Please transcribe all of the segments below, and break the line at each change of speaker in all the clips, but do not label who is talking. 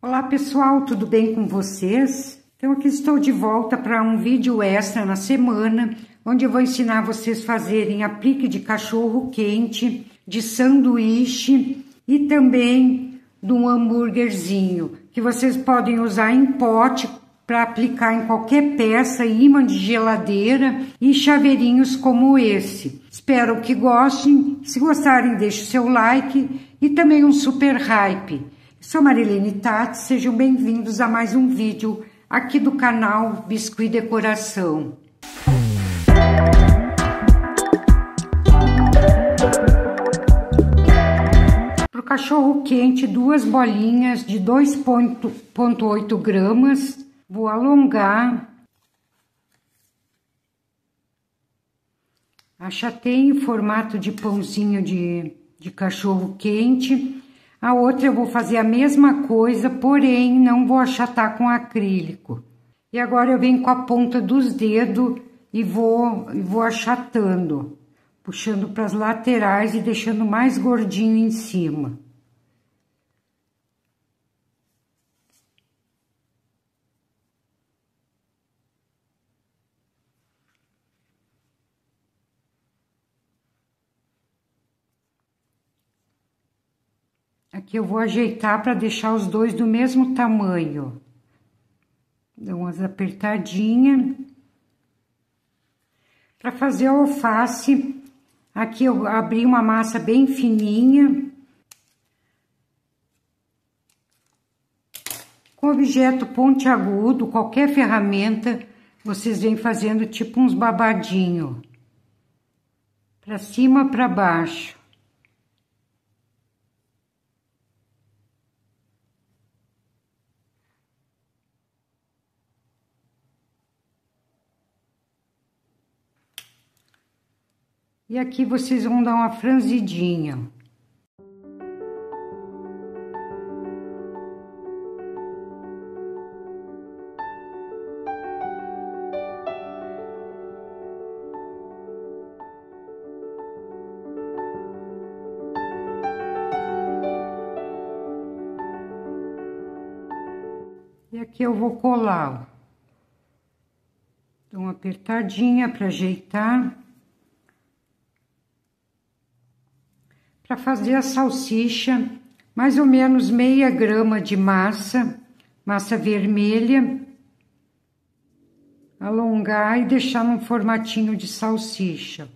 Olá pessoal, tudo bem com vocês? Então aqui estou de volta para um vídeo extra na semana, onde eu vou ensinar vocês a fazerem aplique de cachorro quente, de sanduíche e também de um hambúrguerzinho, que vocês podem usar em pote para aplicar em qualquer peça, imã de geladeira e chaveirinhos como esse. Espero que gostem, se gostarem deixe o seu like e também um super hype. Sou Marilene Tati, sejam bem-vindos a mais um vídeo aqui do canal Biscuit Decoração. Para o cachorro quente, 2 bolinhas de 2,8 gramas. Vou alongar. Achatei em formato de pãozinho de cachorro quente. A outra eu vou fazer a mesma coisa, porém não vou achatar com acrílico. E agora eu venho com a ponta dos dedos e vou achatando, puxando para as laterais e deixando mais gordinho em cima. Aqui eu vou ajeitar para deixar os dois do mesmo tamanho. Dá umas apertadinhas. Para fazer a alface, aqui eu abri uma massa bem fininha. Com objeto pontiagudo, qualquer ferramenta, vocês vêm fazendo tipo uns babadinhos. Para cima, para baixo. E aqui vocês vão dar uma franzidinha. E aqui eu vou colar, ó. Dou uma apertadinha para ajeitar. Para fazer a salsicha, mais ou menos meia grama de massa vermelha, alongar e deixar num formatinho de salsicha.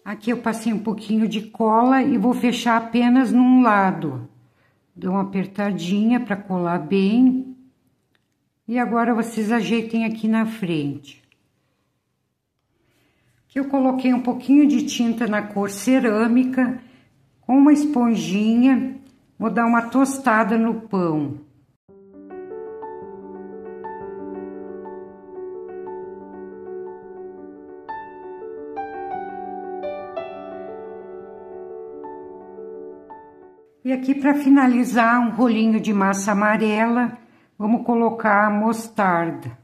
Aqui eu passei um pouquinho de cola e vou fechar apenas num lado. Dou uma apertadinha para colar bem. E agora vocês ajeitem aqui na frente. Aqui eu coloquei um pouquinho de tinta na cor cerâmica, com uma esponjinha, vou dar uma tostada no pão. E aqui para finalizar, um rolinho de massa amarela. Vamos colocar a mostarda.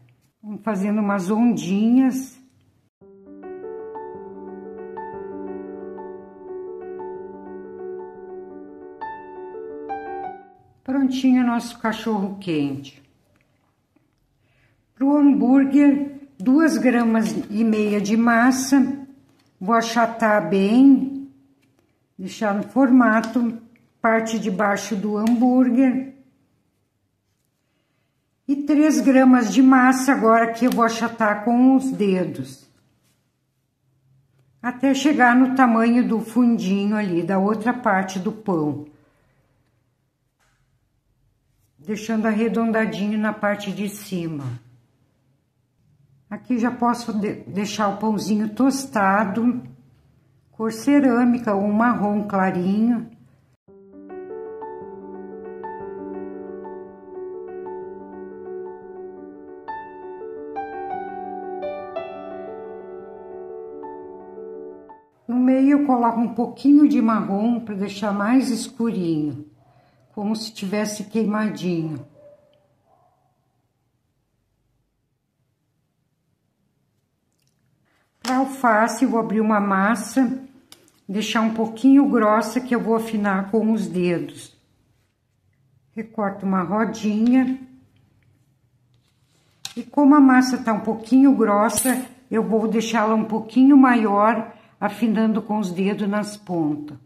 Vamos fazendo umas ondinhas. Prontinho o nosso cachorro quente. Para o hambúrguer, 2,5 gramas de massa. Vou achatar bem, deixar no formato, parte de baixo do hambúrguer. E 3 gramas de massa agora que eu vou achatar com os dedos. Até chegar no tamanho do fundinho ali, da outra parte do pão. Deixando arredondadinho na parte de cima. Aqui já posso deixar o pãozinho tostado, cor cerâmica ou marrom clarinho. No meio eu coloco um pouquinho de marrom para deixar mais escurinho, como se tivesse queimadinho. Para alface, eu vou abrir uma massa, deixar um pouquinho grossa, que eu vou afinar com os dedos. Recorto uma rodinha. E como a massa tá um pouquinho grossa, eu vou deixá-la um pouquinho maior, afinando com os dedos nas pontas.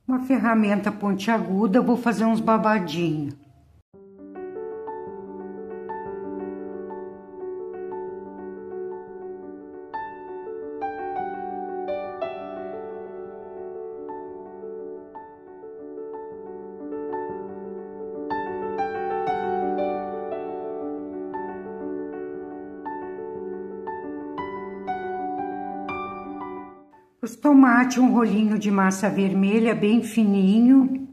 Uma ferramenta pontiaguda, eu vou fazer uns babadinhos. Os tomates, um rolinho de massa vermelha bem fininho.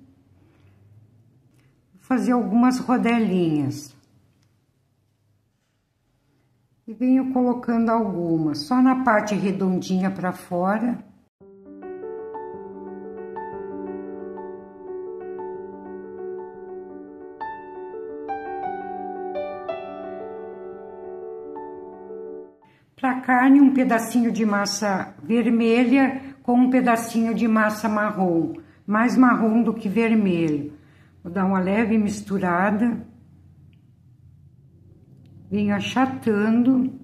Vou fazer algumas rodelinhas. E venho colocando algumas, só na parte redondinha para fora. Para carne, um pedacinho de massa vermelha com um pedacinho de massa marrom, mais marrom do que vermelho. Vou dar uma leve misturada. Venho achatando.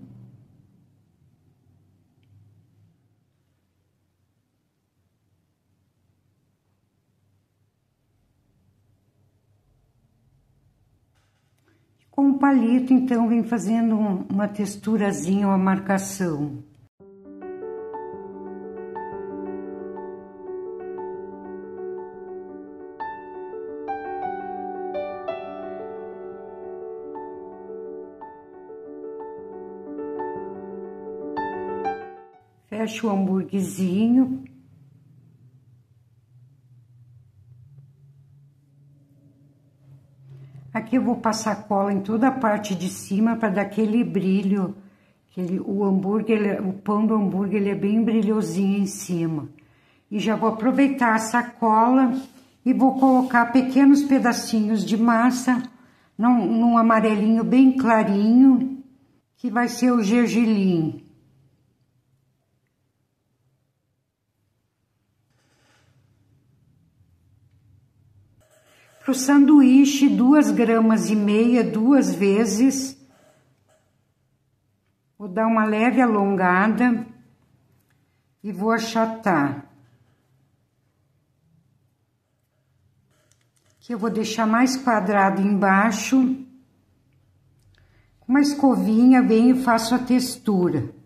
Com o palito, então, vem fazendo uma texturazinha, uma marcação. Fecho o hambúrguerzinho. Aqui eu vou passar cola em toda a parte de cima para dar aquele brilho. O pão do hambúrguer ele é bem brilhosinho em cima. E já vou aproveitar essa cola e vou colocar pequenos pedacinhos de massa num amarelinho bem clarinho, que vai ser o gergelim. Para o sanduíche, 2,5 gramas, 2 vezes. Vou dar uma leve alongada e vou achatar. Aqui eu vou deixar mais quadrado embaixo. Com uma escovinha, venho e faço a textura.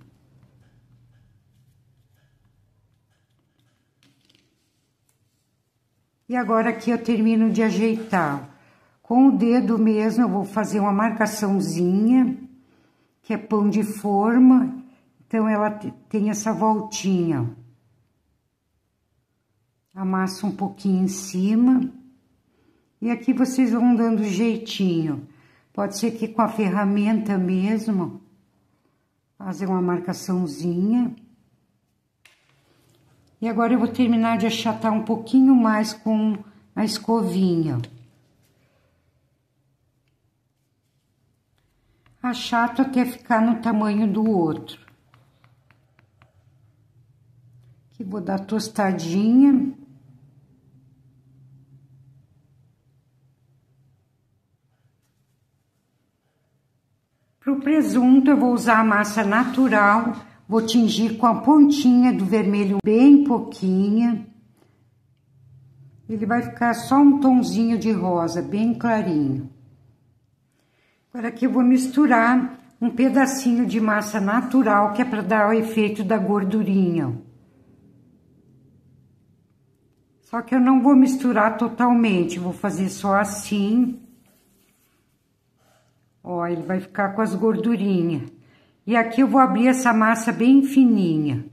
E agora aqui eu termino de ajeitar. Com o dedo mesmo eu vou fazer uma marcaçãozinha, que é pão de forma, então ela tem essa voltinha. Amasso um pouquinho em cima. E aqui vocês vão dando jeitinho. Pode ser que com a ferramenta mesmo, fazer uma marcaçãozinha. E agora eu vou terminar de achatar um pouquinho mais com a escovinha. Achato até ficar no tamanho do outro. Aqui vou dar tostadinha. Para o presunto eu vou usar a massa natural. Vou tingir com a pontinha do vermelho bem pouquinha. Ele vai ficar só um tonzinho de rosa, bem clarinho. Agora aqui eu vou misturar um pedacinho de massa natural, que é para dar o efeito da gordurinha. Só que eu não vou misturar totalmente, vou fazer só assim. Ó, ele vai ficar com as gordurinhas. E aqui eu vou abrir essa massa bem fininha.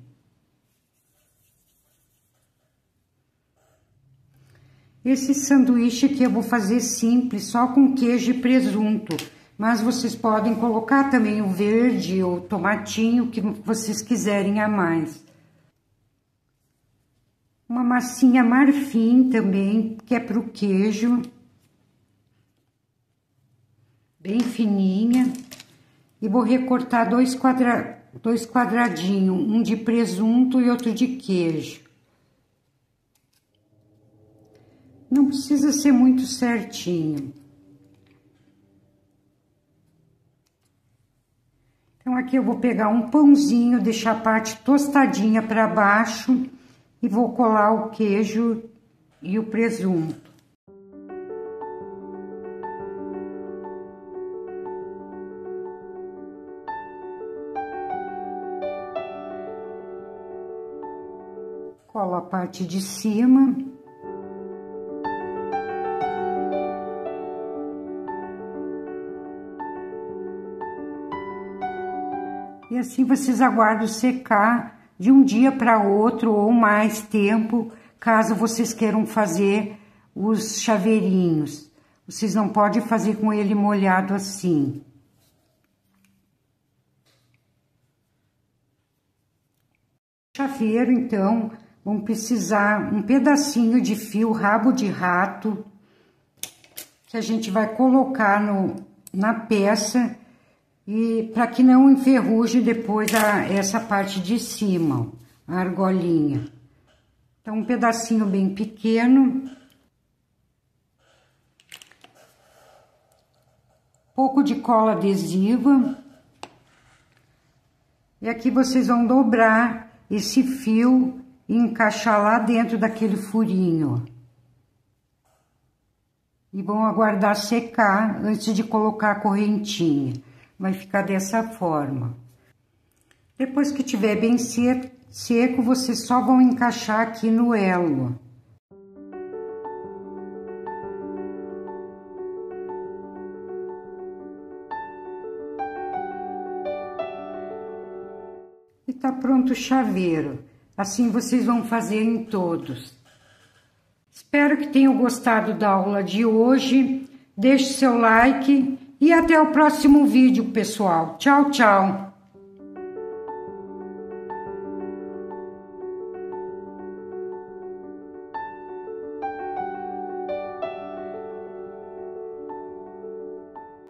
Esse sanduíche aqui eu vou fazer simples, só com queijo e presunto. Mas vocês podem colocar também o verde ou tomatinho, que vocês quiserem a mais. Uma massinha marfim também, que é pro queijo. Bem fininha. e vou recortar dois quadradinhos, um de presunto e outro de queijo. Não precisa ser muito certinho. Então, aqui eu vou pegar um pãozinho, deixar a parte tostadinha para baixo e vou colar o queijo e o presunto. Colo a parte de cima. E assim vocês aguardam secar de um dia para outro ou mais tempo, caso vocês queiram fazer os chaveirinhos. Vocês não podem fazer com ele molhado assim. Chaveiro, então, vão precisar um pedacinho de fio rabo de rato, que a gente vai colocar na peça, e para que não enferruje depois essa parte de cima, ó, a argolinha. Então, um pedacinho bem pequeno. Pouco de cola adesiva. E aqui vocês vão dobrar esse fio e encaixar lá dentro daquele furinho, ó. E vão aguardar secar antes de colocar a correntinha. Vai ficar dessa forma. Depois que tiver bem seco, vocês só vão encaixar aqui no elo. E tá pronto o chaveiro. Assim vocês vão fazer em todos. Espero que tenham gostado da aula de hoje. Deixe seu like e até o próximo vídeo, pessoal. Tchau, tchau!